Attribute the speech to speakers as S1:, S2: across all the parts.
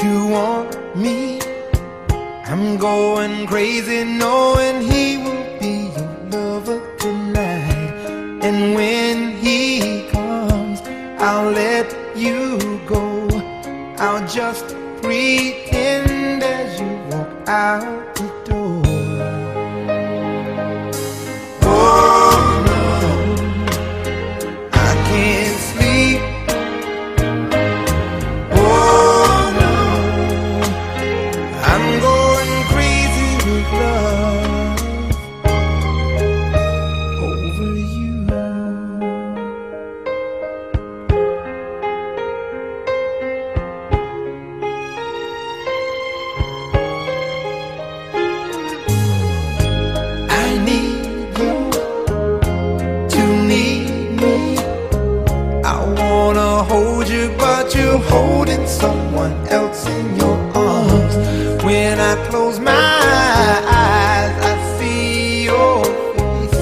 S1: to want me. I'm going crazy knowing he will be your lover tonight. And when he comes, I'll let you go. I'll just pretend as you walk out the door. Oh no, I can't sleep. Oh no, I'm going crazy with love over you. I need you to need me. I wanna hold you, but you're holding someone else in your arms. When I close my eyes, I see your face.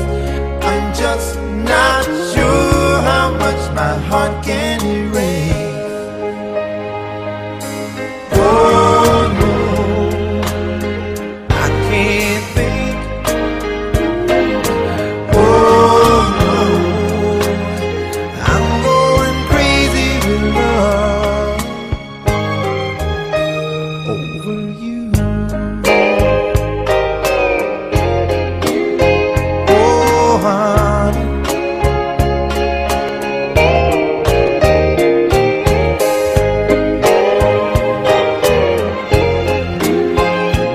S1: I'm just not sure how much my heart can erase. Oh no, I can't think. Oh no, I'm going crazy with love over you. Oh honey,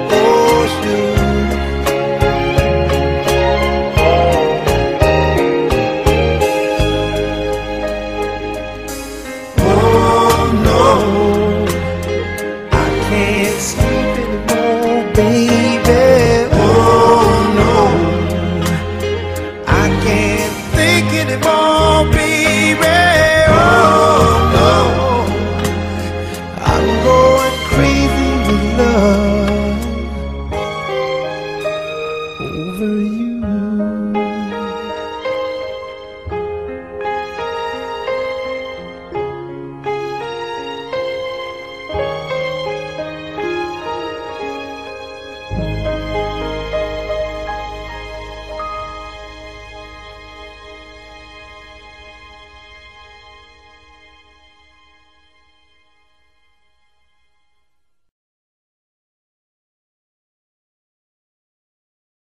S1: oh sugar. Oh no, I can't sleep anymore, baby. Oh no, I can't think anymore, baby. Oh no, I'm